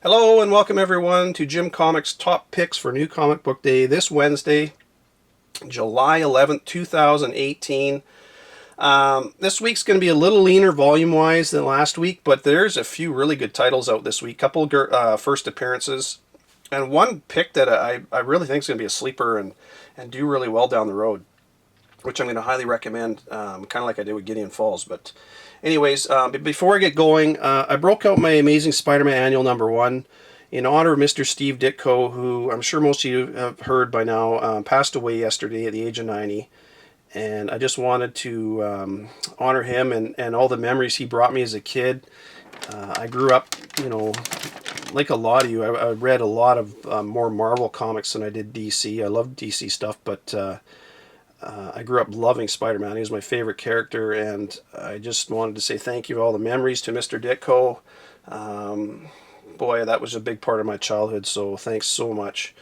Hello and welcome everyone to Jim Comics Top Picks for New Comic Book Day this Wednesday, July 11th, 2018. This week's going to be a little leaner volume-wise than last week, but there's a few really good titles out this week. Couple first appearances, and one pick that I really think is going to be a sleeper and do really well down the road, which I'm going to highly recommend, kind of like I did with Gideon Falls. But anyways, before I get going, I broke out my Amazing Spider-Man Annual #1 in honor of Mr. Steve Ditko, who I'm sure most of you have heard by now, passed away yesterday at the age of 90. And I just wanted to honor him and all the memories he brought me as a kid. I grew up, like a lot of you, I read a lot of more Marvel comics than I did DC. I loved DC stuff, but I grew up loving Spider-Man. He was my favorite character, and I just wanted to say thank you for all the memories to Mr. Ditko. Boy, that was a big part of my childhood, so thanks so much.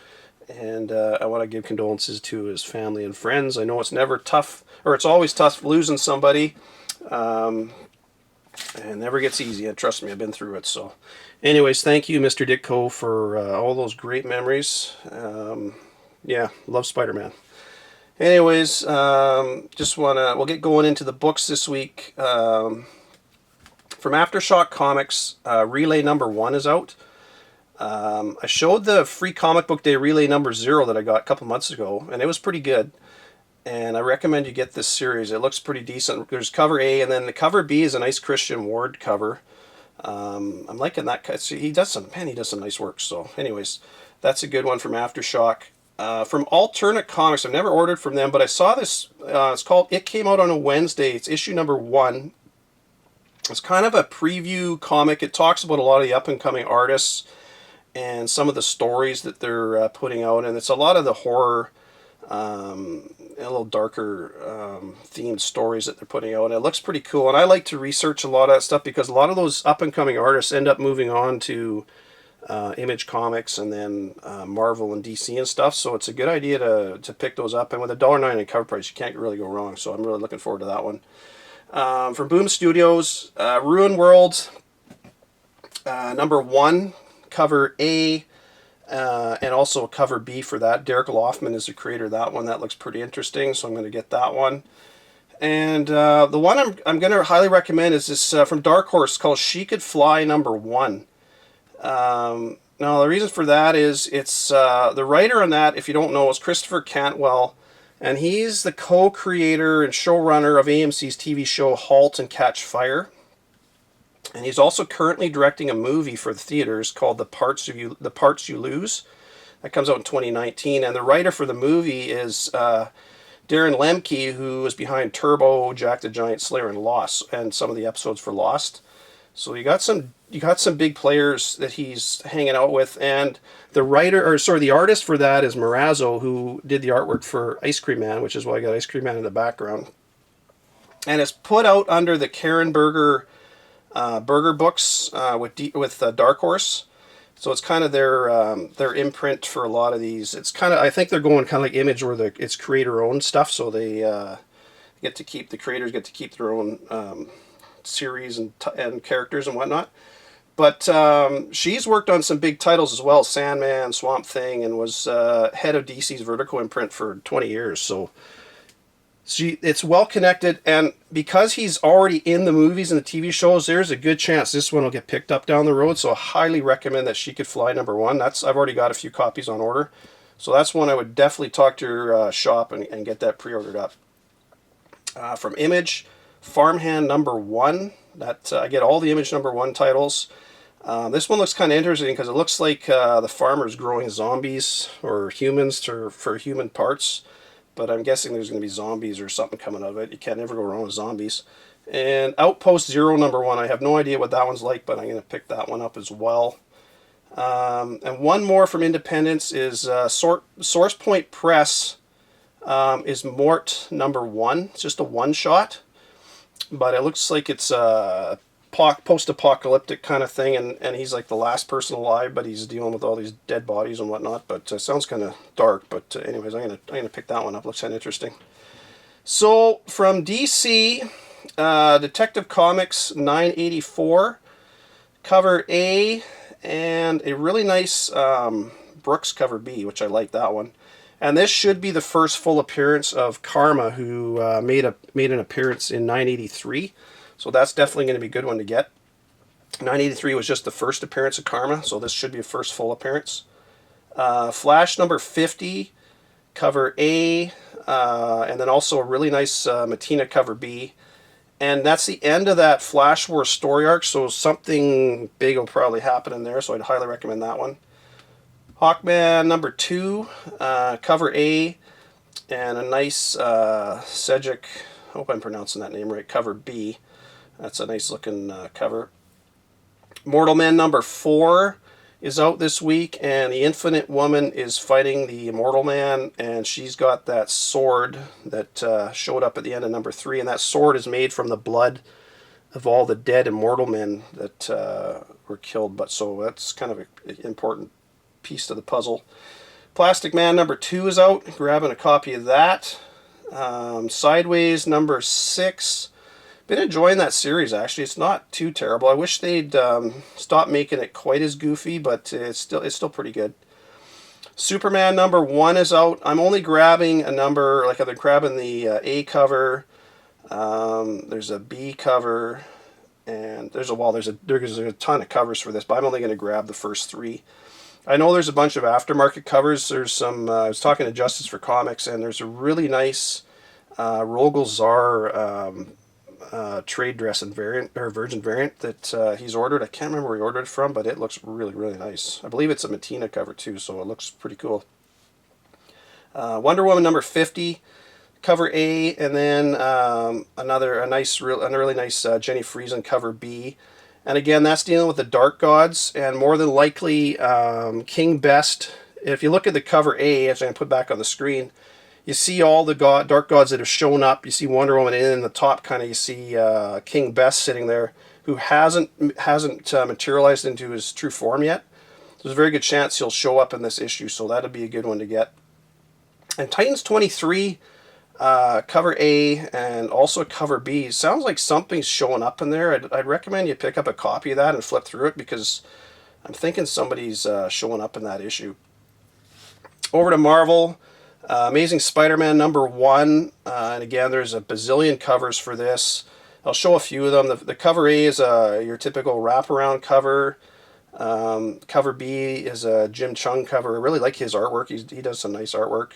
And I want to give condolences to his family and friends. I know it's never tough, or it's always tough losing somebody, and it never gets easy. And trust me, I've been through it. So anyways, thank you, Mr. Ditko, for all those great memories. Yeah, love Spider-Man. Anyways, we'll get going into the books this week. From Aftershock Comics, Relay #1 is out. I showed the free comic book day Relay #0 that I got a couple months ago, and it was pretty good. And I recommend you get this series. It looks pretty decent. There's cover A, and then the cover B is a nice Christian Ward cover. I'm liking that. He does some nice work. So anyways, that's a good one from Aftershock. From Alternate Comics, I've never ordered from them, but I saw this. It's called It Came Out on a Wednesday. It's issue #1. It's kind of a preview comic. It talks about a lot of the up-and-coming artists and some of the stories that they're putting out, and it's a lot of the horror, a little darker themed stories that they're putting out. And it looks pretty cool, and I like to research a lot of that stuff because a lot of those up-and-coming artists end up moving on to Image Comics and then Marvel and DC and stuff. So it's a good idea to pick those up, and with $1.09 in cover price, you can't really go wrong. So I'm really looking forward to that one. From Boom Studios, Ruin World #1, cover A, and also cover B for that. Derek Loffman is the creator of that one. That looks pretty interesting, so I'm going to get that one. And the one I'm going to highly recommend is this from Dark Horse called She Could Fly #1. Now, the reason for that is it's the writer on that, if you don't know, is Christopher Cantwell. And he's the co-creator and showrunner of AMC's TV show Halt and Catch Fire. And he's also currently directing a movie for the theaters called The Parts You Lose. That comes out in 2019. And the writer for the movie is Darren Lemke, who was behind Turbo, Jack the Giant Slayer, and Lost, and some of the episodes for Lost. So you got some big players that he's hanging out with, and the artist for that is Marazzo, who did the artwork for Ice Cream Man, which is why I got Ice Cream Man in the background. And it's put out under the Karen Berger books with Dark Horse. So it's kind of their imprint for a lot of these. It's kind of, I think they're going kind of like Image, where it's creator owned stuff. So they the creators get to keep their own series and characters and whatnot. But she's worked on some big titles as well, Sandman, Swamp Thing, and was head of DC's Vertigo imprint for 20 years. So it's well connected, and because he's already in the movies and the TV shows, there's a good chance this one will get picked up down the road. So I highly recommend that She Could Fly #1. I've already got a few copies on order. So that's one I would definitely talk to your shop and get that pre-ordered up. From Image, Farmhand #1. That I get all the Image #1 titles. This one looks kind of interesting because it looks like the farmer's growing zombies or humans for human parts. But I'm guessing there's going to be zombies or something coming out of it. You can't never go wrong with zombies. And Outpost Zero #1. I have no idea what that one's like, but I'm going to pick that one up as well. And one more from Independence is Source Point Press is Mort #1. It's just a one-shot. But it looks like it's a post-apocalyptic kind of thing, and he's like the last person alive, but he's dealing with all these dead bodies and whatnot. But it sounds kind of dark. But anyways, I'm gonna pick that one up. Looks kind of interesting. So from DC, Detective Comics 984, cover A and a really nice Brooks cover B, which I like that one. And this should be the first full appearance of Karma, who made an appearance in 983. So that's definitely going to be a good one to get. 983 was just the first appearance of Karma, so this should be a first full appearance. Flash number 50, cover A, and then also a really nice Matina cover B. And that's the end of that Flash War story arc, so something big will probably happen in there, so I'd highly recommend that one. Hawkman number 2, cover A, and a nice Cedric, I hope I'm pronouncing that name right, cover B. That's a nice looking cover. Mortal Man number 4 is out this week, and the Infinite Woman is fighting the Immortal Man, and she's got that sword that showed up at the end of number 3, and that sword is made from the blood of all the dead Immortal Men that were killed. But so that's kind of an important piece to the puzzle. Plastic Man number 2 is out. Grabbing a copy of that. Sideways number 6. Been enjoying that series, actually. It's not too terrible. I wish they'd stop making it quite as goofy, but it's still pretty good. Superman number 1 is out. I'm only grabbing a number, like I've been grabbing the A cover. There's a B cover, and there's a ton of covers for this, but I'm only going to grab the first 3. I know there's a bunch of aftermarket covers. There's some. I was talking to Justice for Comics, and there's a really nice Rogol Zar trade dress and variant, or Virgin variant, that he's ordered. I can't remember where he ordered it from, but it looks really, really nice. I believe it's a Matina cover too, so it looks pretty cool. Wonder Woman number 50, cover A, and then a really nice Jenny Friesen cover B. And again, that's dealing with the Dark Gods, and more than likely King Best. If you look at the cover A, as I'm going to put back on the screen, you see all the Dark Gods that have shown up. You see Wonder Woman, and in the top kind of you see King Best sitting there, who hasn't materialized into his true form yet. There's a very good chance he'll show up in this issue, so that'd be a good one to get. And Titans 23, cover A, and also cover B. Sounds like something's showing up in there. I'd recommend you pick up a copy of that and flip through it, because I'm thinking somebody's showing up in that issue. Over to Marvel. Amazing Spider-Man number 1, and again, there's a bazillion covers for this. I'll show a few of them. The cover A is your typical wraparound cover. Cover B is a Jim Chung cover. I really like his artwork. He does some nice artwork.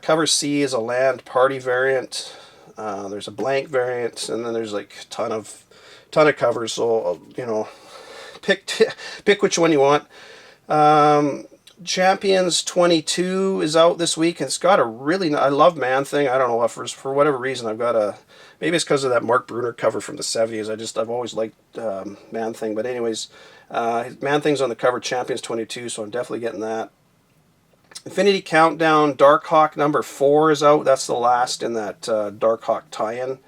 Cover C is a Land Party variant. There's a blank variant, and then there's like a ton of covers. So pick which one you want. Champions 22 is out this week, and it's got a really, I love Man-Thing. I don't know, for whatever reason I've got maybe it's because of that Mark Bruner cover from the 70s. I've always liked Man-Thing. But anyways, Man-Thing's on the cover, Champions 22, so I'm definitely getting that. Infinity Countdown Darkhawk number 4 is out. That's the last in that Darkhawk tie-in,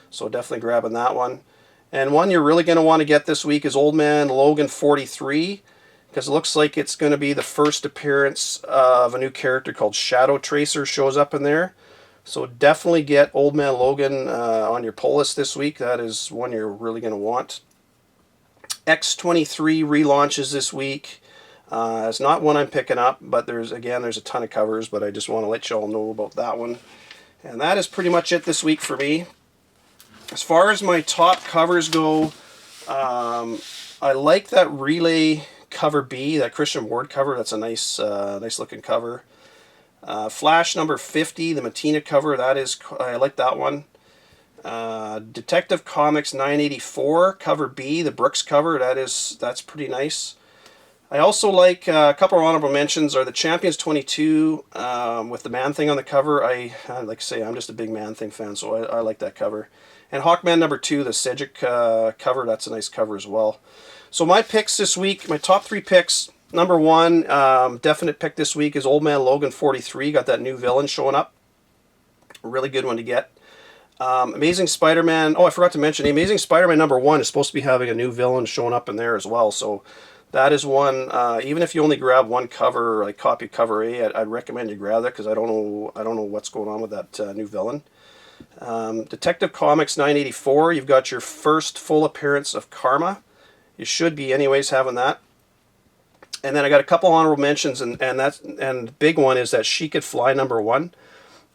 so definitely grabbing that one. And one you're really going to want to get this week is Old Man Logan 43, because it looks like it's going to be the first appearance of a new character called Shadow Tracer shows up in there. So definitely get Old Man Logan on your pull list this week. That is one you're really going to want. X-23 relaunches this week. It's not one I'm picking up, but there's a ton of covers, but I just want to let you all know about that one. And that is pretty much it this week for me. As far as my top covers go, I like that Relay cover B, that Christian Ward cover. That's a nice looking cover. Flash number 50, the Matina cover. I like that one. Detective Comics 984 cover B, the Brooks cover. That's pretty nice. I also like a couple of honorable mentions are the Champions 22 with the Man-Thing on the cover. I like to say I'm just a big Man-Thing fan, so I like that cover. And Hawkman number 2, the Cedric cover. That's a nice cover as well. So my picks this week, my top 3 picks. Number 1, definite pick this week is Old Man Logan 43. Got that new villain showing up. A really good one to get. Amazing Spider-Man. Oh, I forgot to mention, Amazing Spider-Man number 1 is supposed to be having a new villain showing up in there as well. So that is one. Even if you only grab one cover, like copy cover A, I'd recommend you grab that, because I don't know what's going on with that new villain. Detective Comics 984. You've got your first full appearance of Karma. You should be anyways having that. And then I got a couple honorable mentions, and the big one is that She Could Fly #1.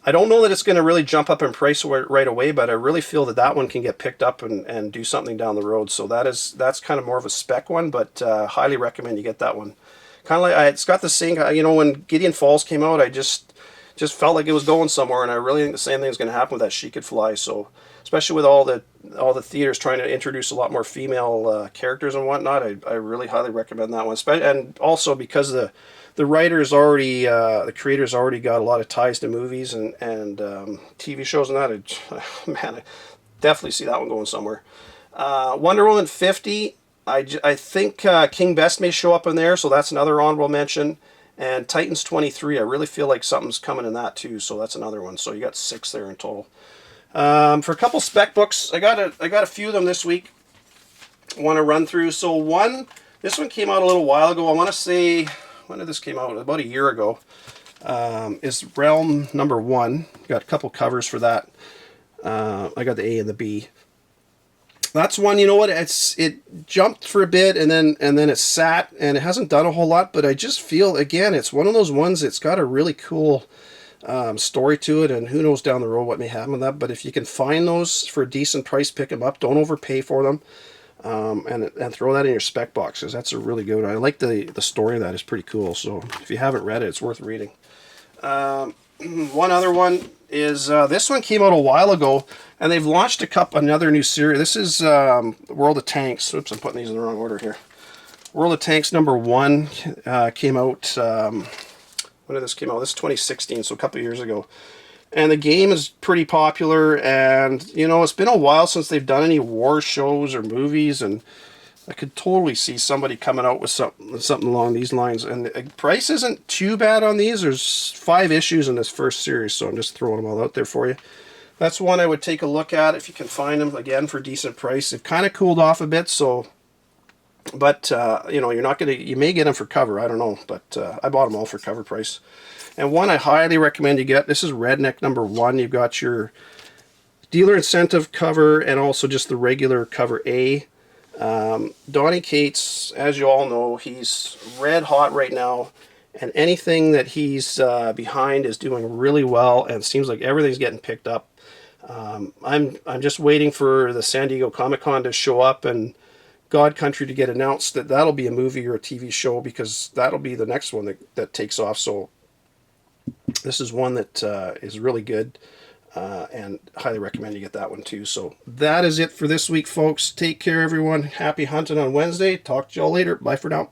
I don't know that it's going to really jump up in price right away, but I really feel that that one can get picked up and do something down the road. So that's kind of more of a spec one, but highly recommend you get that one. Kind of like it's got the same, when Gideon Falls came out, I just felt like it was going somewhere, and I really think the same thing is going to happen with that She Could Fly. So especially with all the theaters trying to introduce a lot more female characters and whatnot, I really highly recommend that one. And also because the writers already, the creators already got a lot of ties to movies and TV shows and that. Man, I definitely see that one going somewhere. Wonder Woman 50, I think King Best may show up in there, so that's another honorable mention. And Titans 23, I really feel like something's coming in that too, so that's another one. So you got 6 there in total. For a couple spec books, I got a few of them this week. I want to run through. So this one came out a little while ago. I want to say, when did this came out? About a year ago. Is Realm #1. Got a couple covers for that. I got the A and the B. That's one, it jumped for a bit and then it sat and it hasn't done a whole lot, but I just feel, again, it's one of those ones that's got a really cool story to it, and who knows down the road what may happen with that. But if you can find those for a decent price, pick them up. Don't overpay for them, and throw that in your spec box, because that's a really good one. I like the story of that. Is pretty cool. So if you haven't read it, it's worth reading. One other one is this one came out a while ago, and they've launched another new series. This is World of Tanks. Oops, I'm putting these in the wrong order here. World of Tanks #1 came out. When did this came out? This is 2016, so a couple years ago. And the game is pretty popular, and it's been a while since they've done any war shows or movies, and I could totally see somebody coming out with something along these lines. And the price isn't too bad on these. There's 5 issues in this first series, so I'm just throwing them all out there for you. That's one I would take a look at if you can find them, again, for a decent price. They've kind of cooled off a bit, so... But, you're not going to... You may get them for cover, I don't know. But I bought them all for cover price. And one I highly recommend you get, this is Redneck #1. You've got your dealer incentive cover and also just the regular cover A. Donny Cates, as you all know, he's red hot right now. And anything that he's behind is doing really well, and it seems like everything's getting picked up. I'm just waiting for the San Diego Comic-Con to show up and God Country to get announced that'll be a movie or a TV show, because that'll be the next one that takes off. So this is one that is really good, and highly recommend you get that one too. So that is it for this week, folks. Take care, everyone. Happy hunting on Wednesday. Talk to y'all later. Bye for now.